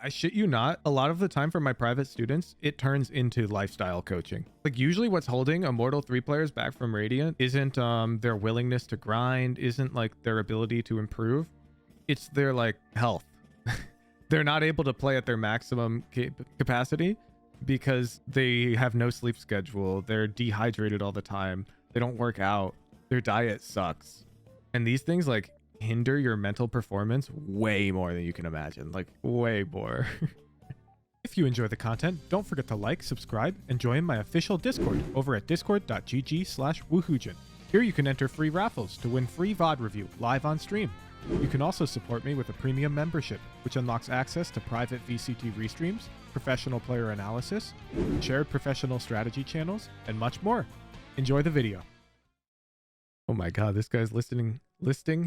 I shit you not, a lot of the time for my private students, it turns into lifestyle coaching. Like usually what's holding Immortal 3 players back from Radiant isn't their willingness to grind, isn't like their ability to improve. It's their like health. They're not able to play at their maximum capacity because they have no sleep schedule. They're dehydrated all the time. They don't work out. Their diet sucks. And these things like hinder your mental performance way more than you can imagine. Like way more. If you enjoy the content, don't forget to like, subscribe, and join my official Discord over at discord.gg/woohoojin. Here you can enter free raffles to win free VOD review live on stream. You can also support me with a premium membership, which unlocks access to private VCT restreams, professional player analysis, shared professional strategy channels, and much more. Enjoy the video. Oh my god, this guy's listing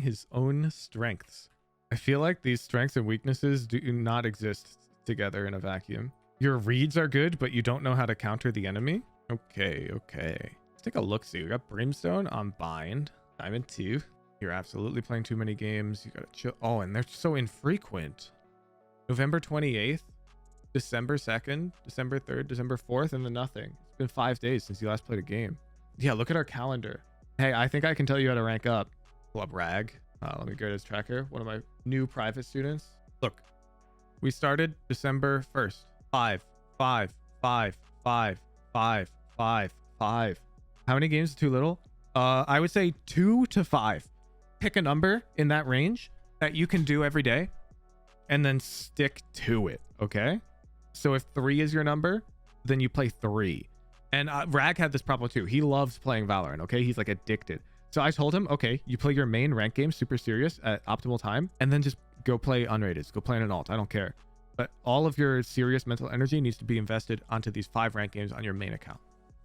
his own strengths. I feel like these strengths and weaknesses do not exist together in a vacuum. Your reads are good, but you don't know how to counter the enemy? Okay. Let's take a look-see. We got Brimstone on Bind. Diamond 2. You're absolutely playing too many games. You gotta chill. Oh, and they're so infrequent. November 28th, December 2nd, December 3rd, December 4th, and then nothing. It's been 5 days since you last played a game. Yeah, look at our calendar. Hey, I think I can tell you how to rank up. Pull up Rag. Let me go to his tracker. One of my new private students. Look, we started December 1st. 5, 5, 5, 5, 5, 5, 5. How many games is too little? I would say 2 to 5. Pick a number in that range that you can do every day and then stick to it. Okay. So if 3 is your number, then you play 3. And Rag had this problem too. He loves playing Valorant. Okay. He's like addicted. So I told him, okay, you play your main rank game super serious at optimal time and then just go play unrated. Go play in an alt. I don't care. But all of your serious mental energy needs to be invested onto these 5 rank games on your main account.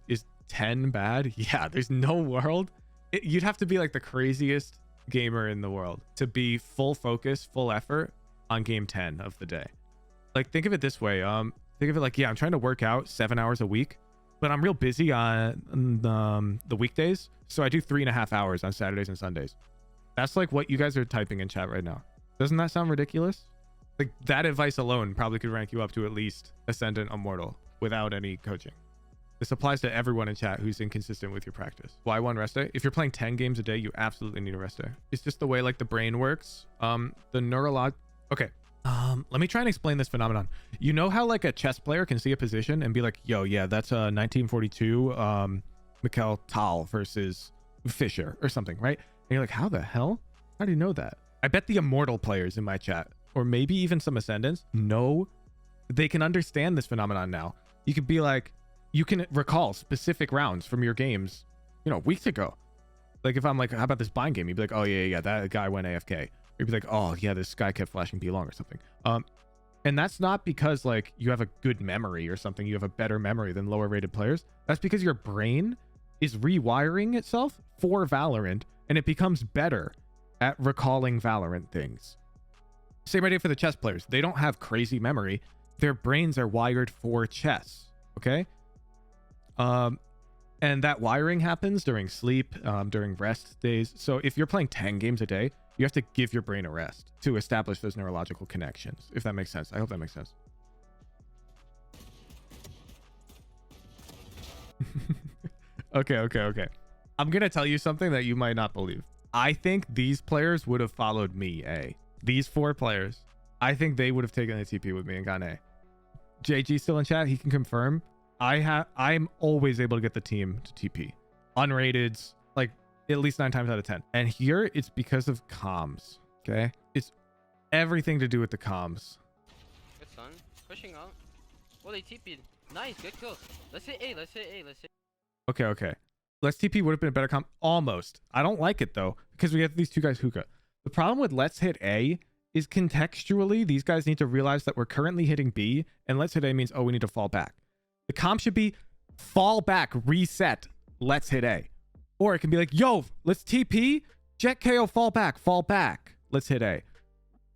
Is 10 bad? Yeah, there's no world. You'd have to be like the craziest gamer in the world to be full focus, full effort on game 10 of the day. Like think of it this way. Think of it like, yeah, I'm trying to work out 7 hours a week, but I'm real busy on the weekdays. So I do 3.5 hours on Saturdays and Sundays. That's like what you guys are typing in chat right now. Doesn't that sound ridiculous? Like that advice alone probably could rank you up to at least Ascendant Immortal without any coaching. This applies to everyone in chat who's inconsistent with your practice. Why one rest day? If you're playing 10 games a day, you absolutely need a rest day. It's just the way like the brain works. The neurological. Okay. Let me try and explain this phenomenon. You know how like a chess player can see a position and be like, yo, yeah, that's a 1942 Mikhail Tal versus Fischer or something, right? And you're like, how the hell? How do you know that? I bet the Immortal players in my chat, or maybe even some Ascendants, know they can understand this phenomenon now. You could be like, you can recall specific rounds from your games, you know, weeks ago. Like if I'm like, how about this bind game? You'd be like, oh yeah, that guy went AFK. Or you'd be like, oh yeah, this guy kept flashing B long or something. And that's not because like you have a good memory or something. You have a better memory than lower rated players. That's because your brain is rewiring itself for Valorant and it becomes better at recalling Valorant things. Same idea for the chess players. They don't have crazy memory. Their brains are wired for chess. Okay. And that wiring happens during sleep, during rest days. So if you're playing 10 games a day, you have to give your brain a rest to establish those neurological connections, if that makes sense. I hope that makes sense. Okay. I'm going to tell you something that you might not believe. I think these players would have followed me, A. These 4 players, I think they would have taken a TP with me and gone A. JG still in chat. He can confirm. I'm always able to get the team to TP. Unrateds, like at least 9 times out of 10. And here it's because of comms. Okay. It's everything to do with the comms. Good son. Pushing out. Well, they TP'd. Nice. Good kill. Let's hit A. Let's hit A. Okay. Let's TP would have been a better comp. Almost. I don't like it though, because we have these 2 guys hookah. The problem with let's hit A is contextually, these guys need to realize that we're currently hitting B, and let's hit A means, oh, we need to fall back. The comp should be fall back, reset, let's hit A. Or it can be like, yo, let's TP, jet KO, fall back, let's hit A.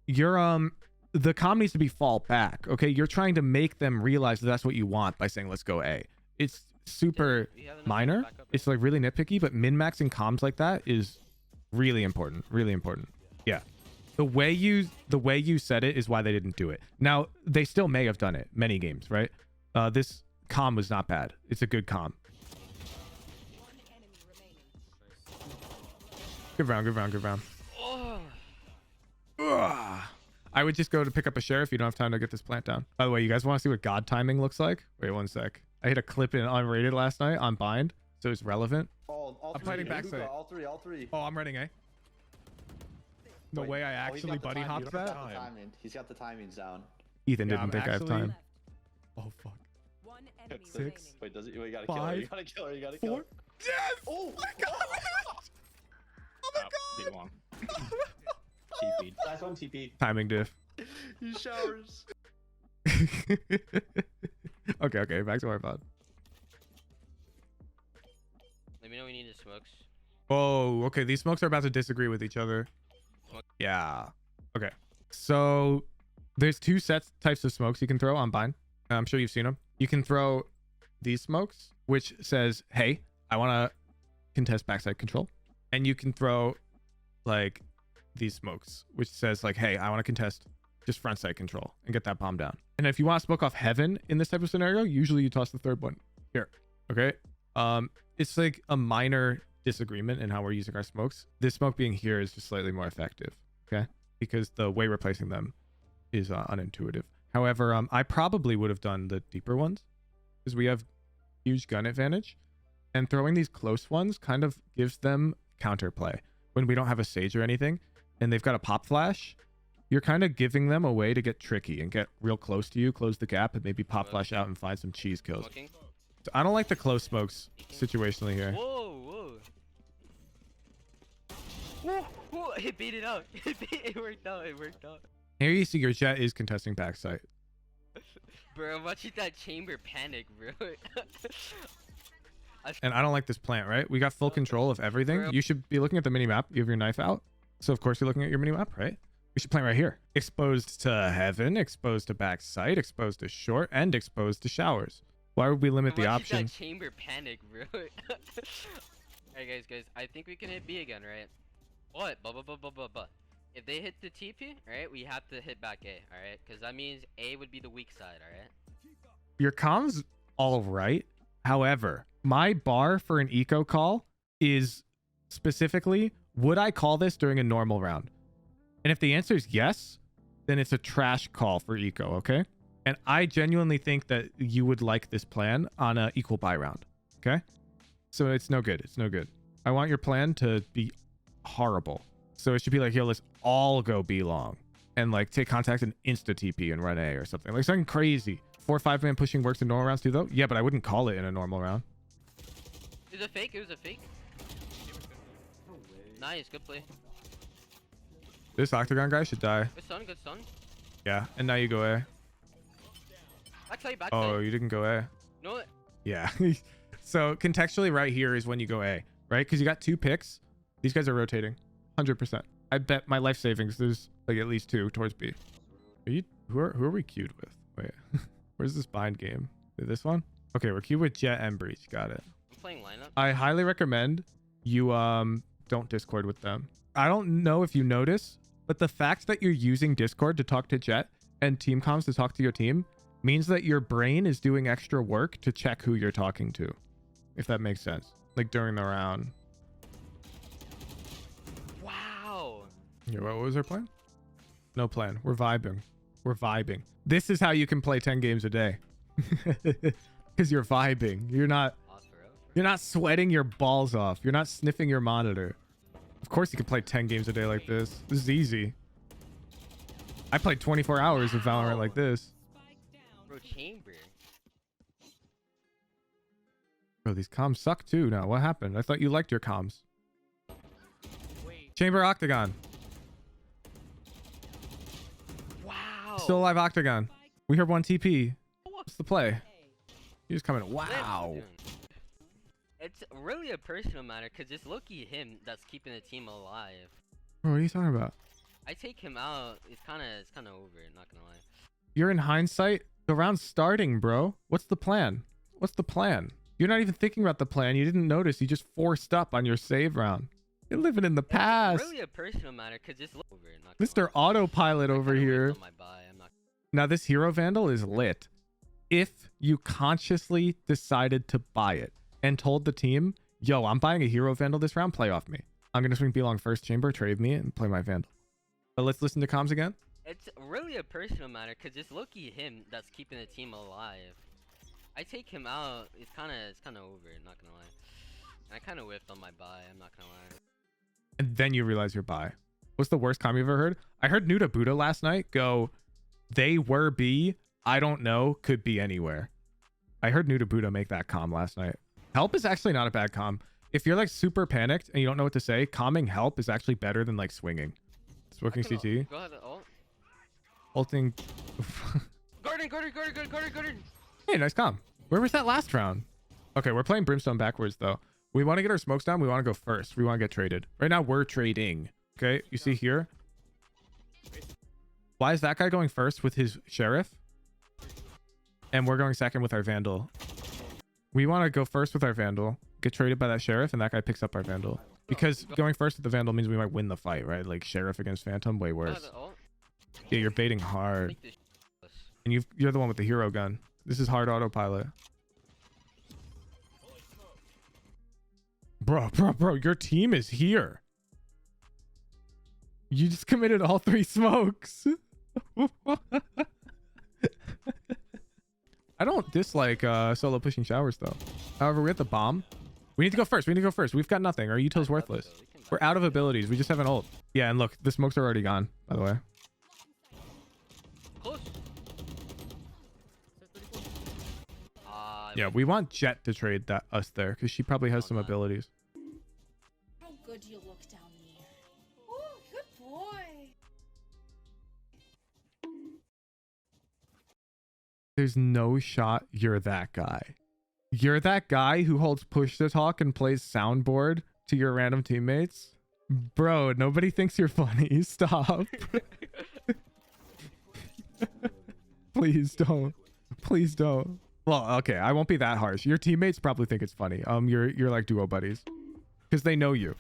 The comp needs to be fall back, okay? You're trying to make them realize that that's what you want by saying, let's go A. It's super minor. It's like really nitpicky, but min-maxing comms like that is really important, Yeah. The way you said it is why they didn't do it. Now, they still may have done it many games, right? This comm was not bad. It's a good comm. Good round, good round, good round. Oh. Ugh. I would just go to pick up a share if you don't have time to get this plant down. By the way, you guys want to see what God timing looks like? Wait one sec. I hit a clip in unrated last night on bind, so it's relevant. Oh, all I'm three. fighting backside. All three. Oh, I'm running, eh? No Wait, way I he's actually got the buddy time- hopped he's got that. the timing. He's got the timings down. Ethan Yeah, didn't I'm think I have actually- time. Oh, fuck. One enemy Six. remaining. Wait, does it? Wait, you gotta kill her. Five, You gotta kill her. You gotta kill Four. her. Yes! Oh, I got it! Oh my Too long. TP. Last one, TP. Timing diff. He showers. Okay, back to our pod. Let me know when you need the smokes. Oh, okay. These smokes are about to disagree with each other. Yeah. Okay. So there's two types of smokes you can throw on bind. I'm sure you've seen them. You can throw these smokes, which says, hey, I want to contest backside control. And you can throw like these smokes, which says like, hey, I want to contest just front side control and get that bomb down. And if you want to smoke off heaven in this type of scenario, usually you toss the third one here. Okay. It's like a minor disagreement in how we're using our smokes. This smoke being here is just slightly more effective. Okay. Because the way we're placing them is unintuitive. However, I probably would have done the deeper ones because we have huge gun advantage, and throwing these close ones kind of gives them counterplay when we don't have a sage or anything and they've got a pop flash. You're kind of giving them a way to get tricky and get real close to you, close the gap, and maybe pop flash out and find some cheese kills. Smoking. So I don't like the close smokes situationally here. Whoa. Whoa, it beat it out. It worked out. Here you see your jet is contesting backside. Bro, I'm watching that chamber panic, bro. And I don't like this plant, right? We got full control of everything. You should be looking at the mini map. You have your knife out. So of course you're looking at your mini map, right? We should plant right here. Exposed to heaven, exposed to backside, exposed to short, and exposed to showers. Why would we limit the options? That chamber panic, bro. Alright, guys, I think we can hit B again, right? But if they hit the TP, right, we have to hit back A, alright? Because that means A would be the weak side, alright? Your comms all right. However, my bar for an eco call is specifically, would I call this during a normal round? And if the answer is yes, then it's a trash call for eco, okay? And I genuinely think that you would like this plan on a equal buy round, okay? So it's no good. It's no good. I want your plan to be horrible. So it should be like, yo, let's all go B long and like take contact and insta TP and run A or something. Like something crazy. 4 or 5 man pushing works in normal rounds too, though. Yeah, but I wouldn't call it in a normal round. It was a fake. Nice, good play. This octagon guy should die. Good stun. Yeah, and now you go A. Backside. Oh, you didn't go A. No. Yeah. So contextually right here is when you go A, right? Because you got 2 picks. These guys are rotating 100%. I bet my life savings there's like at least 2 towards B. Who are we queued with? Wait, where's this bind game? This one? Okay, we're queued with Jet and Breach. Got it. I'm playing lineup. I highly recommend you don't Discord with them. I don't know if you notice, but the fact that you're using Discord to talk to Jet and team comms to talk to your team means that your brain is doing extra work to check who you're talking to, if that makes sense. Like during the round. Wow. Yeah, what was our plan? No plan. We're vibing. This is how you can play 10 games a day. Because you're vibing. You're not sweating your balls off. You're not sniffing your monitor. Of course you can play 10 games a day like this. This is easy. I played 24 hours of Valorant like this. Bro, chamber. Bro, these comms suck too now. What happened? I thought you liked your comms. Chamber Octagon. Wow. Still alive Octagon. We heard 1 TP. What's the play? You just come in. Wow. It's really a personal matter because it's low-key him that's keeping the team alive. Bro, what are you talking about? I take him out, it's kind of over, not gonna lie. You're in hindsight. The round's starting, bro. What's the plan? You're not even thinking about the plan. You didn't notice. You just forced up on your save round. You're living in the It's past. really a personal matter, cause it's over. Not gonna Mr. lie. Autopilot I over kinda here. whiffed on my buy, I'm not. Now this hero vandal is lit. If you consciously decided to buy it and told the team, yo, I'm buying a hero vandal this round, play off me. I'm going to swing B-Long first chamber, trade me, and play my vandal. But let's listen to comms again. It's really a personal matter, cause it's low-key him that's keeping the team alive. I take him out, it's kinda over, not gonna lie. I kinda whiffed on my buy, I'm not gonna lie. And then you realize you're buy. What's the worst comm you've ever heard? I heard Nuda Buddha last night go, they were B, I don't know, could be anywhere. I heard Nuda Buddha make that comm last night. Help is actually not a bad comm. If you're like super panicked and you don't know what to say, calming help is actually better than like swinging. Smoking CT. Go ahead, ult. Ulting. Garden! Hey, nice comm. Where was that last round? Okay, we're playing Brimstone backwards though. We want to get our smokes down. We want to go first. We want to get traded. Right now we're trading. Okay, you see here. Why is that guy going first with his sheriff? And we're going second with our vandal. We want to go first with our vandal, get traded by that sheriff, and that guy picks up our vandal. Because going first with the vandal means we might win the fight, right? Like sheriff against phantom, way worse. Yeah, you're baiting hard. And you're the one with the hero gun. This is hard autopilot. Bro, your team is here. You just committed all 3 smokes. I don't dislike solo pushing showers though. However, we're at the bomb. We need to go first. We've got nothing. Our util's worthless. We're out of abilities. We just have an ult. Yeah, and look, the smokes are already gone, by the way. Close. Yeah, we want Jet to trade us there because she probably has some abilities. How good you look down there. Oh, good boy. There's no shot you're that guy. You're that guy who holds push to talk and plays soundboard to your random teammates? Bro, nobody thinks you're funny. Stop. Please don't. Please don't. Well, okay, I won't be that harsh. Your teammates probably think it's funny. You're like duo buddies because they know you.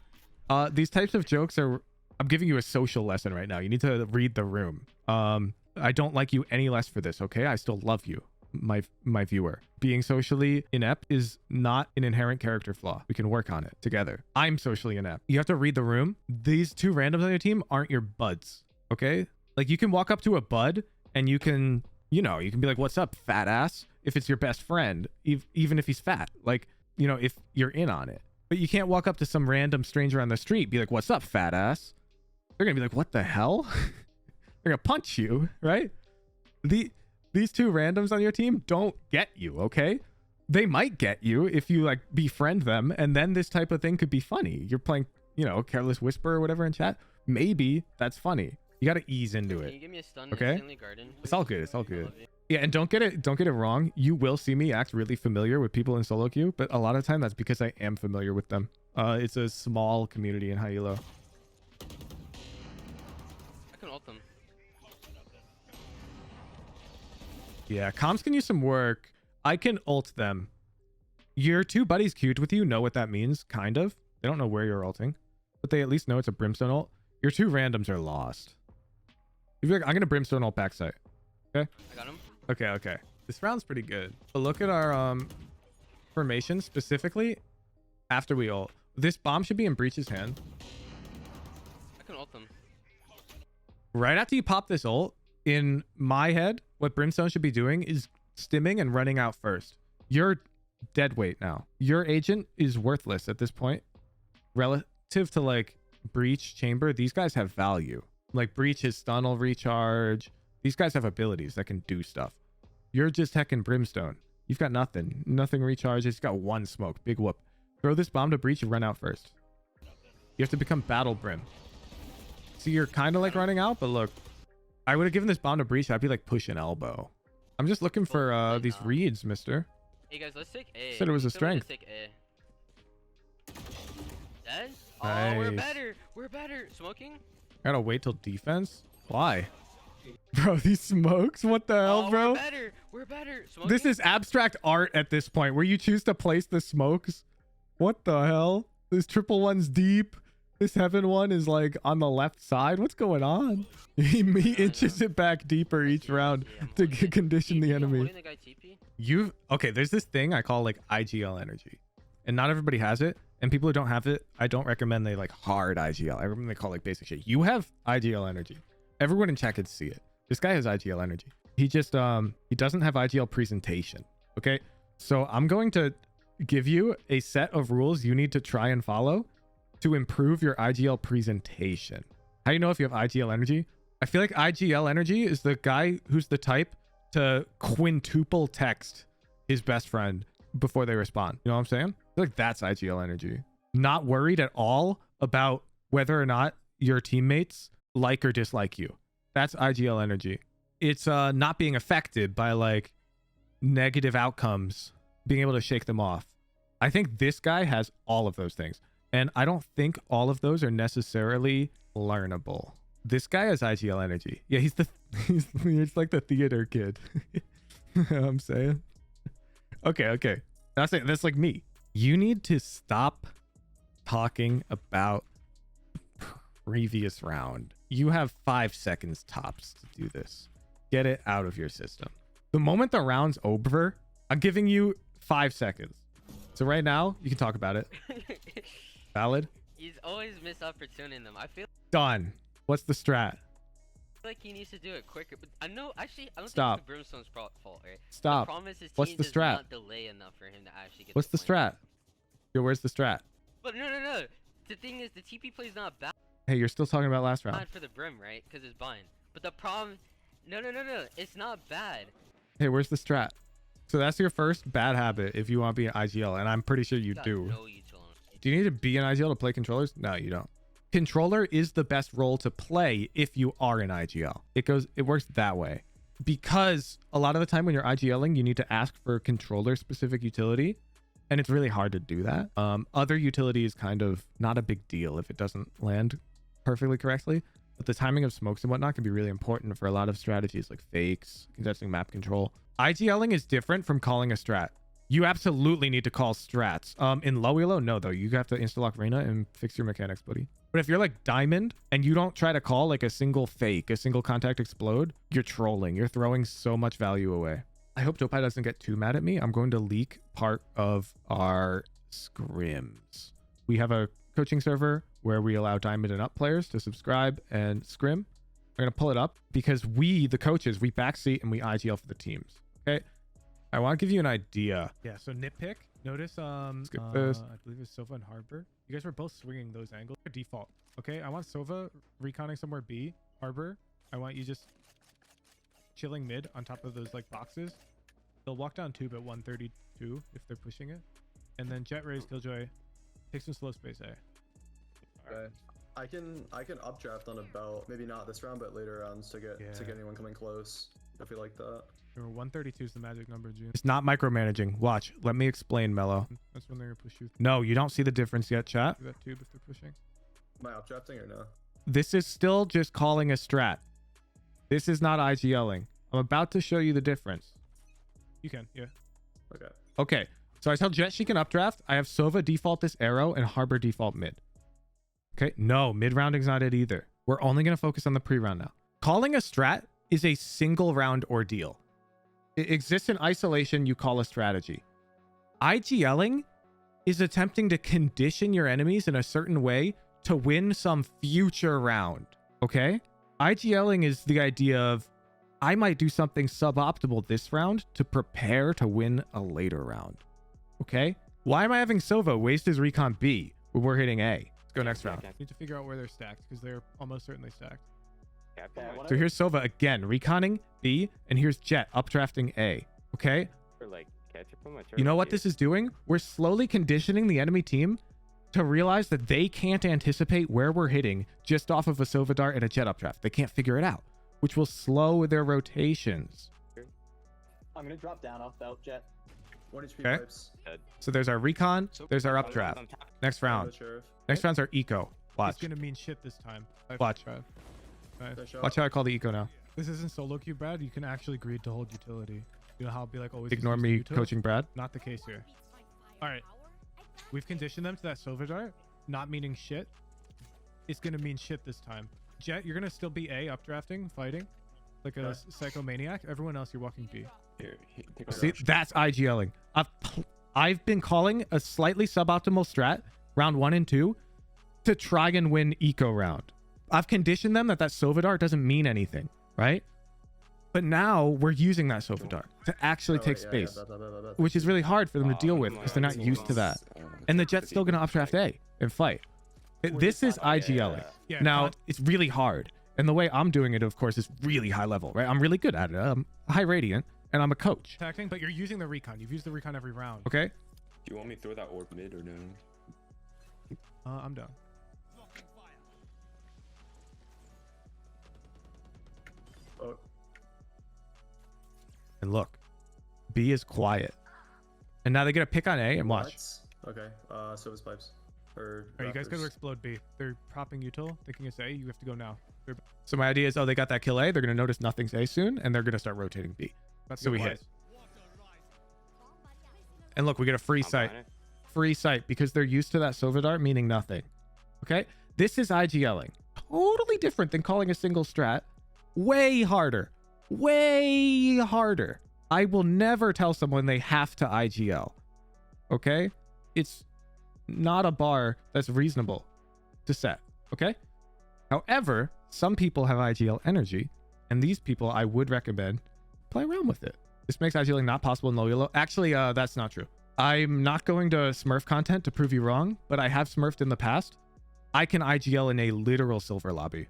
These types of jokes are, I'm giving you a social lesson right now. You need to read the room. I don't like you any less for this, okay? I still love you, my viewer. Being socially inept is not an inherent character flaw. We can work on it together. I'm socially inept. You have to read the room. These 2 randoms on your team aren't your buds, okay? Like you can walk up to a bud and you can, you know, you can be like, what's up, fat ass? If it's your best friend, even if he's fat, like, you know, if you're in on it. But you can't walk up to some random stranger on the street, be like, what's up, fat ass? They're gonna be like, what the hell? They're gonna punch you, right? These 2 randoms on your team don't get you, okay? They might get you if you like befriend them, and then this type of thing could be funny. You're playing, you know, Careless Whisper or whatever in chat. Maybe that's funny. You gotta ease into it. Can you give me a stun Okay? instantly, Garden? It's all good. It's all good. Yeah, and don't get it wrong. You will see me act really familiar with people in solo queue, but a lot of time that's because I am familiar with them. It's a small community in high elo. I can ult them. Yeah, comms can use some work. I can ult them. Your 2 buddies queued with you know what that means, kind of. They don't know where you're ulting, but they at least know it's a Brimstone ult. Your 2 randoms are lost. You'd be like, I'm gonna Brimstone ult backside. Okay? I got him. Okay. This round's pretty good. But look at our formation specifically after we ult. This bomb should be in Breach's hand. I can ult them. Right after you pop this ult, in my head, what Brimstone should be doing is stimming and running out first. You're dead weight now. Your agent is worthless at this point. Relative to like Breach, Chamber, these guys have value. Like Breach, his stun will recharge. These guys have abilities that can do stuff. You're just heckin' Brimstone. You've got nothing. Nothing recharges. He's got 1 smoke. Big whoop. Throw this bomb to Breach and run out first. You have to become Battle Brim. See, you're kind of like running out, but look. I would have given this bomb to Breach. I'd be like pushing elbow. I'm just looking for these reads, mister. Hey guys, let's take A. Said it was a Tell me to strength. take A. Dead? Nice. Oh, we're better. We're better. Smoking? I gotta wait till defense? Why? Bro, these smokes? What the hell, bro? We're better. We're better. Smoking? This is abstract art at this point where you choose to place the smokes. What the hell? There's triple ones deep. This heaven one is like on the left side. What's going on? He inches it back deeper each round to condition the enemy. Okay, there's this thing I call like IGL energy, and not everybody has it. And people who don't have it, I don't recommend they like hard IGL. I recommend they call like basic shit. You have IGL energy. Everyone in chat can see it. This guy has IGL energy. He just he doesn't have IGL presentation. Okay, so I'm going to give you a set of rules you need to try and follow to improve your IGL presentation. How do you know if you have IGL energy? I feel like IGL energy is the guy who's the type to quintuple text his best friend before they respond. You know what I'm saying? I feel like that's IGL energy. Not worried at all about whether or not your teammates like or dislike you. That's IGL energy. It's not being affected by like negative outcomes, being able to shake them off. I think this guy has all of those things. And I don't think all of those are necessarily learnable. This guy has IGL energy. Yeah, he's like the theater kid. You know what I'm saying? Okay. That's like me. You need to stop talking about previous round. You have 5 seconds tops to do this. Get it out of your system. The moment the round's over, I'm giving you 5 seconds. So right now, you can talk about it. Valid? He's always misopportuning them. I feel Done. What's the strat? like he needs to do it quicker. But I know, actually, I don't Stop. think it's the Brimstone's fault, right? Stop. The problem is his What's team the does strat? not delay enough for him to actually get What's the point. strat? Yo, where's the strat? But no. The thing is, the TP play's not bad Hey, you're still talking about last round. for the Brim, right? Because it's bind. But the problem... No. It's not bad. Hey, where's the strat? So that's your first bad habit if you want to be an IGL, and I'm pretty sure you got do. No util on it. Do you need to be an IGL to play controllers? No, you don't. Controller is the best role to play if you are an IGL. It works that way. Because a lot of the time when you're IGLing, you need to ask for controller specific utility, and it's really hard to do that. Other utility is kind of not a big deal if it doesn't land perfectly correctly, but the timing of smokes and whatnot can be really important for a lot of strategies like fakes, contesting map control. IGLing is different from calling a strat. You absolutely need to call strats. In low elo, no, though. You have to insta-lock Reyna and fix your mechanics, buddy. But if you're like Diamond and you don't try to call like a single fake, a single contact explode, you're trolling. You're throwing so much value away. I hope Topai doesn't get too mad at me. I'm going to leak part of our scrims. We have a coaching server where we allow Diamond and up players to subscribe and scrim. I'm going to pull it up because we, the coaches, we backseat and we IGL for the teams. Okay. I want to give you an idea. Yeah, so nitpick. Notice, Skip this. I believe it's Sova and Harbor. You guys were both swinging those angles. Default. Okay, I want Sova reconning somewhere B. Harbor, I want you just chilling mid on top of those like boxes. They'll walk down tube at 132 if they're pushing it. And then Jet Rays, Killjoy, take some slow space A. Okay. I can updraft on a belt, maybe not this round, but later rounds to get anyone coming close. If you like that. Remember, 132 is the magic number, June. It's not micromanaging. Watch. Let me explain, Mello. That's when they're gonna push you. No, you don't see the difference yet, chat. That tube if they're pushing. Am I updrafting or no? This is still just calling a strat. This is not IGLing. I'm about to show you the difference. You can, yeah. Okay. Okay. So I tell Jet she can updraft. I have Sova default this arrow and Harbor default mid. Okay. No, mid rounding's not it either. We're only gonna focus on the pre-round now. Calling a strat is a single round ordeal. It exists in isolation, you call a strategy. IGLing is attempting to condition your enemies in a certain way to win some future round, okay? IGLing is the idea of, I might do something suboptimal this round to prepare to win a later round, okay? Why am I having Sova waste his recon B when we're hitting A? Let's go next round. Need to figure out where they're stacked because they're almost certainly stacked. So here's Sova again, reconning B, and here's Jet updrafting A. Okay? You know what this is doing? We're slowly conditioning the enemy team to realize that they can't anticipate where we're hitting just off of a Sova dart and a Jet updraft. They can't figure it out, which will slow their rotations. I'm gonna drop down off belt Jet. 1 HP Okay. pipes. So there's our recon, there's our updraft. Next round. Next round's our eco. Watch. It's gonna mean shit this time. Watch. Nice. Watch how I call the eco now. This isn't solo queue, Brad. You can actually greed to hold utility. You know how it'll be like always. Ignore me coaching Brad. Not the case here. All right, we've conditioned them to that Sova dart, not meaning shit, it's gonna mean shit this time. Jet, you're gonna still be A, updrafting, fighting, like a psychomaniac. Everyone else, you're walking B. Here, take See, that's IGLing. I've been calling a slightly suboptimal strat round 1 and 2 to try and win eco round. I've conditioned them that Sova Dart doesn't mean anything, right? But now we're using that Sova Dart to actually take space, which is really hard for them to deal with because they're not used to that. And the Jet's still going to updraft A and fight. This is IGLing. Yeah, Now, it's really hard. And the way I'm doing it, of course, is really high level, right? I'm really good at it. I'm high radiant, and I'm a coach. Attacking, but you're using the recon. You've used the recon every round. Okay? Do you want me to throw that orb mid or no? I'm down. Oh, And look, B is quiet. And now they get a pick on A and watch. what? Okay. Service pipes. Or Alright, you guys gotta raptors. explode B. They're propping util, thinking it's A. You have to go now. They're So my idea is, oh, they got that kill A. They're going to notice nothing's A soon, and they're going to start rotating B. about to So go we wide. hit. And look, we get a free I'm sight. behind it. Free sight because they're used to that Sova Dart meaning nothing. Okay? This is IGLing. Totally different than calling a single strat. Way harder. Way harder. I will never tell someone they have to IGL. Okay? It's not a bar that's reasonable to set. Okay? However, some people have IGL energy, and these people I would recommend play around with it. This makes IGLing not possible in low elo. Actually, that's not true. I'm not going to Smurf content to prove you wrong, but I have Smurfed in the past. I can IGL in a literal silver lobby.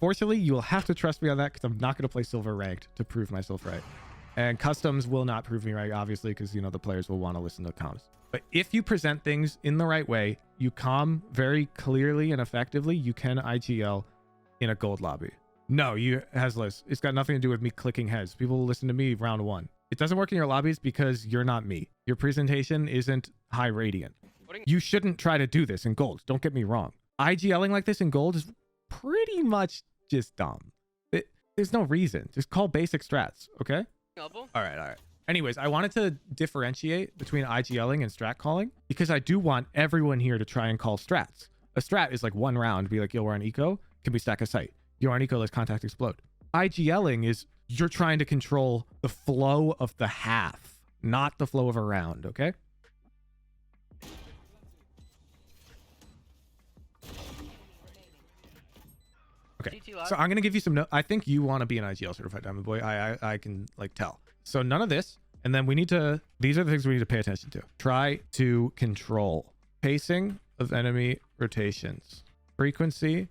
Fortunately, you will have to trust me on that because I'm not going to play silver ranked to prove myself right. And customs will not prove me right, obviously, because, you know, the players will want to listen to comms. But if you present things in the right way, you comm very clearly and effectively, you can IGL in a gold lobby. No, you Hezless. It's got nothing to do with me clicking heads. People will listen to me round 1. It doesn't work in your lobbies because you're not me. Your presentation isn't high radiant. You shouldn't try to do this in gold. Don't get me wrong. IGLing like this in gold is pretty much just dumb. There's no reason. Just call basic strats, okay? Elbow? All right. Anyways, I wanted to differentiate between IGLing and strat calling because I do want everyone here to try and call strats. A strat is like one round, be like, yo, we're on eco, can we stack a site? You're on eco, let's contact explode. IGLing is you're trying to control the flow of the half, not the flow of a round, okay? Okay, CT live. so I'm gonna give you some. I think you want to be an IGL certified diamond boy. I can like tell. So none of this, and then we need to. These are the things we need to pay attention to. Try to control pacing of enemy rotations, frequency,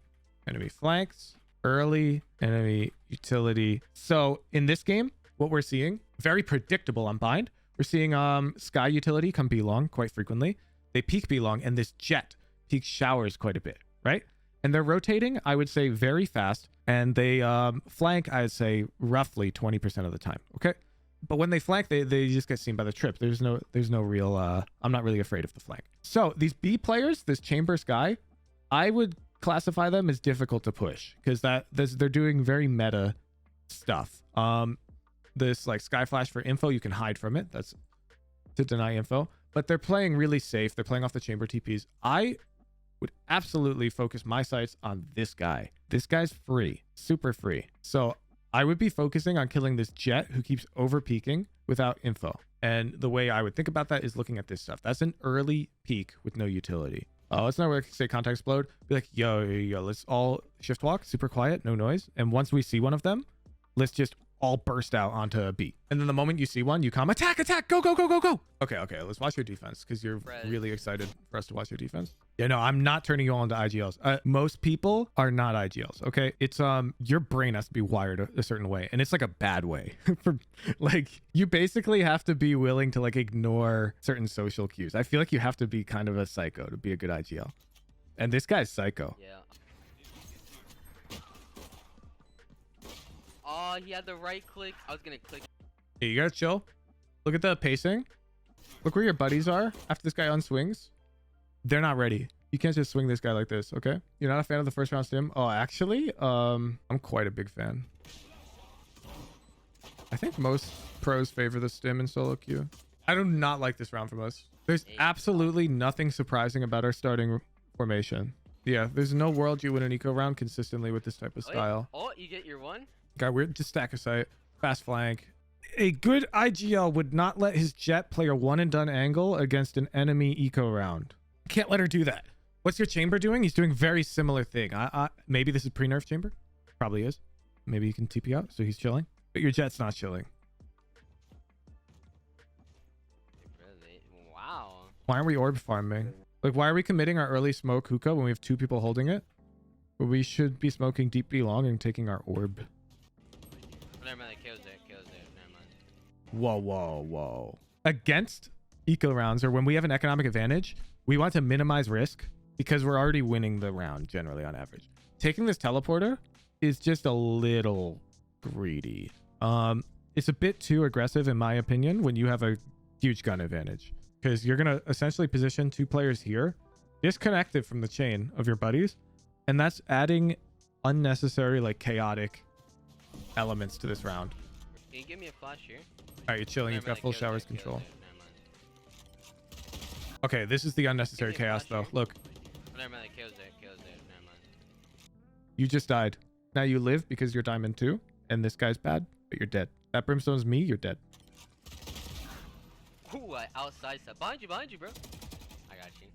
enemy flanks, early enemy utility. So in this game, what we're seeing, very predictable on bind. We're seeing Sky utility come B long quite frequently. They peak B long, and this Jet peaks showers quite a bit, right? And they're rotating, I would say, very fast. And they flank, I'd say, roughly 20% of the time. Okay. But when they flank, they just get seen by the trip. There's no real, I'm not really afraid of the flank. So these B players, this Chamber Sky, I would classify them as difficult to push because they're doing very meta stuff. This like Sky Flash for info, you can hide from it. That's to deny info. But they're playing really safe. They're playing off the Chamber TPs. I would absolutely focus my sights on this guy. This guy's free, super free. So I would be focusing on killing this Jet who keeps over peaking without info. And the way I would think about that is looking at this stuff. That's an early peak with no utility. Let's not say contact explode. Be like, yo, let's all shift walk, super quiet, no noise. And once we see one of them, let's just all burst out onto B. And then the moment you see one, you come attack, go. Okay, let's watch your defense because you're really excited for us to watch your defense. Yeah, no, I'm not turning you all into IGLs. Most people are not IGLs, okay? It's your brain has to be wired a certain way, and it's like a bad way. For like you basically have to be willing to like ignore certain social cues. I feel like you have to be kind of a psycho to be a good IGL. And this guy's psycho. Yeah. Oh, he had the right click. I was gonna click. Hey, you gotta chill. Look at the pacing. Look where your buddies are after this guy unswings. They're not ready. You can't just swing this guy like this, okay? You're not a fan of the first round stim? Oh, actually, I'm quite a big fan. I think most pros favor the stim in solo queue. I do not like this round from us. There's absolutely nothing surprising about our starting formation. Yeah, there's no world you win an eco round consistently with this type of style. Oh, you get your one? Got weird. Just stack a sight. Fast flank. A good IGL would not let his jet play a one and done angle against an enemy eco round. Can't let her do that. What's your chamber doing? He's doing very similar thing. Maybe this is pre-nerf chamber. Probably is. Maybe you can TP out, so he's chilling. But your jet's not chilling. Really? Wow. Why aren't we orb farming? Like, why are we committing our early smoke hookah when we have 2 people holding it? But we should be smoking deep B long and taking our orb. Never mind, kills there. Never mind. Whoa, whoa, whoa. Against eco rounds, or when we have an economic advantage, we want to minimize risk because we're already winning the round generally on average. Taking this teleporter is just a little greedy. It's a bit too aggressive in my opinion when you have a huge gun advantage, because you're going to essentially position 2 players here disconnected from the chain of your buddies, and that's adding unnecessary, like, chaotic elements to this round. Can you give me a flash here? All right, you're chilling. You've got full showers control. Never mind. Okay, this is the unnecessary chaos though. Look, Never mind, kills there. Never mind. you just died. Now you live because you're diamond 2, and this guy's bad, but you're dead. That brimstone's me, you're dead. Ooh, I outside step. Behind you, bro. I got you.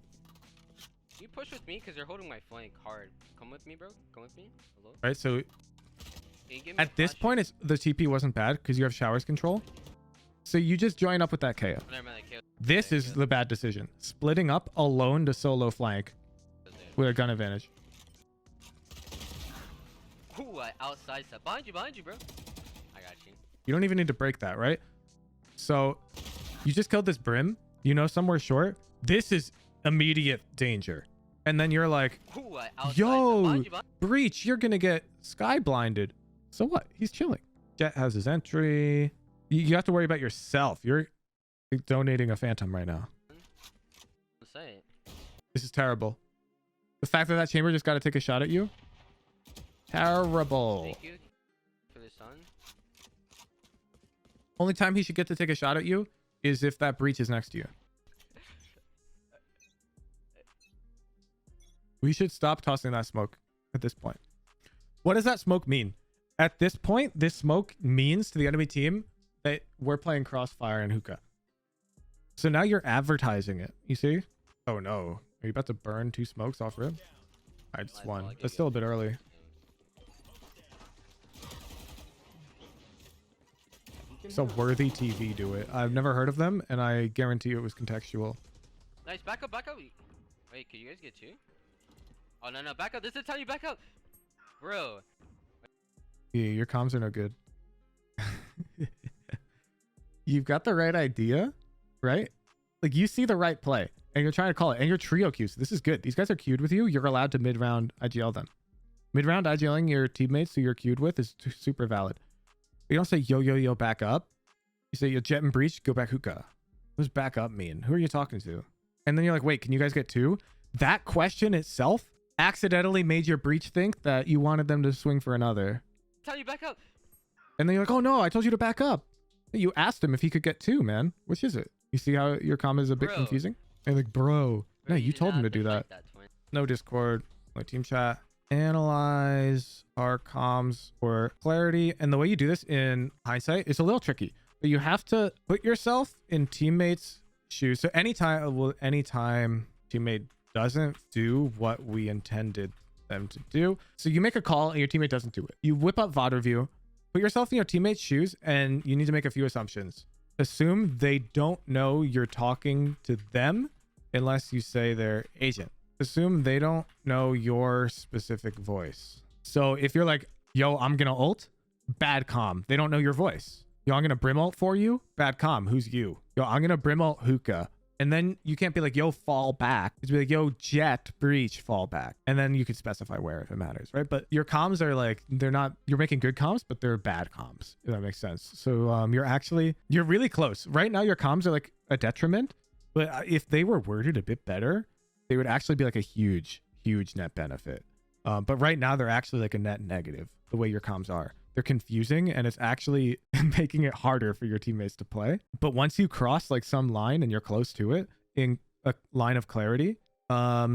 You push with me because you're holding my flank hard. Come with me, bro. Come with me. Hello? Right, so Can you give me at a this flash point, the TP wasn't bad because you have showers control. So you just join up with that KO. here? Never mind, kills. This is the bad decision. Splitting up alone to solo flank with a gun advantage. Ooh, I outside step. Behind you, bro. I got you. You don't even need to break that, right? So you just killed this brim, you know, somewhere short. This is immediate danger. And then you're like, Ooh, I outside yo, step. Behind you, Breach, you're gonna get sky blinded. So what? He's chilling. Jet has his entry. You have to worry about yourself. You're donating a phantom right now. Say it. This is terrible. The fact that chamber just got to take a shot at you. Terrible. Thank you for the sun. Only time he should get to take a shot at you is if that breach is next to you. We should stop tossing that smoke at this point. What does that smoke mean? At this point, this smoke means to the enemy team that we're playing crossfire and hookah. So now you're advertising it. You see? Oh no. Are you about to burn 2 smokes off rib? I just won. That's still a bit early. It's a worthy TV do it. I've never heard of them, and I guarantee you it was contextual. Nice, back up. Wait, can you guys get 2? Oh, no, back up. This is the time you back up. Bro. Yeah, your comms are no good. You've got the right idea, right? Like, you see the right play, and you're trying to call it, and you're trio queued. So this is good. These guys are queued with you. You're allowed to mid-round IGL them. Mid-round IGLing your teammates who you're queued with is super valid. You don't say, yo, back up. You say, yo, Jet and Breach, go back hookah. What does back up mean? Who are you talking to? And then you're like, wait, can you guys get 2? That question itself accidentally made your Breach think that you wanted them to swing for another. Tell you back up. And then you're like, oh no, I told you to back up. You asked him if he could get 2, man. Which is it? You see how your comment is a bit Bro. confusing? And like, bro. No, you did told him not to do deflect that. twin. No Discord, no team chat. Analyze our comms for clarity. And the way you do this in hindsight is a little tricky. But you have to put yourself in teammates' shoes. So anytime teammate doesn't do what we intended them to do. So you make a call and your teammate doesn't do it. You whip up VOD review, put yourself in your teammate's shoes, and you need to make a few assumptions. Assume they don't know you're talking to them unless you say they're agent. Assume they don't know your specific voice. So if you're like, yo, I'm gonna ult, bad comm. They don't know your voice. Yo, I'm gonna brim ult for you, bad comm. Who's you? Yo, I'm gonna brim ult hookah. And then you can't be like, yo, fall back. It's be like, yo, Jet, Breach, fall back. And then you could specify where if it matters, right? But your comms are like, you're making good comms, but they're bad comms, if that makes sense. So you're really close. Right now, your comms are like a detriment. But if they were worded a bit better, they would actually be like a huge net benefit. But right now, they're actually like a net negative, the way your comms are. They're confusing, and it's actually making it harder for your teammates to play. But once you cross like some line and you're close to it in a line of clarity,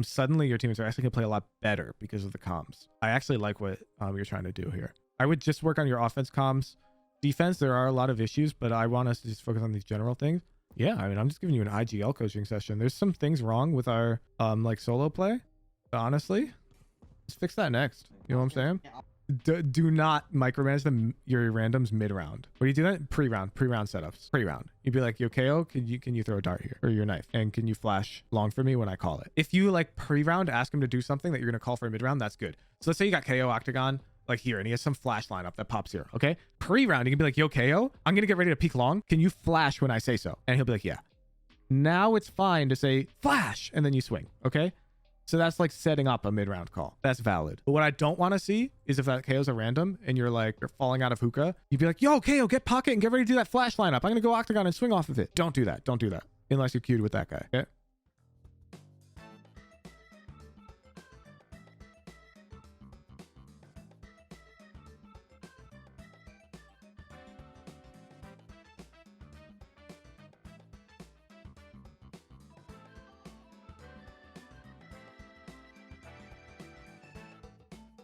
suddenly your teammates are actually gonna play a lot better because of the comms. I actually like what you're trying to do here. I would just work on your offense comms. Defense, there are a lot of issues, but I want us to just focus on these general things. Yeah, I mean, I'm just giving you an IGL coaching session. There's some things wrong with our like solo play, but honestly, let's fix that next. You know what I'm saying? Do not micromanage your randoms mid-round. What do you do that? Pre-round setups. Pre-round. You'd be like, yo, KO, can you throw a dart here? Or your knife? And can you flash long for me when I call it? If you like pre-round ask him to do something that you're going to call for a mid-round, that's good. So let's say you got KO Octagon like here, and he has some flash lineup that pops here, okay? Pre-round, you can be like, yo, KO, I'm going to get ready to peek long. Can you flash when I say so? And he'll be like, yeah. Now it's fine to say flash, and then you swing, okay? So that's like setting up a mid-round call. That's valid. But what I don't want to see is if that KO's a random and you're like, you're falling out of hookah, you'd be like, yo, KO, get pocket and get ready to do that flash lineup. I'm going to go Octagon and swing off of it. Don't do that. Don't do that. Unless you're queued with that guy, okay?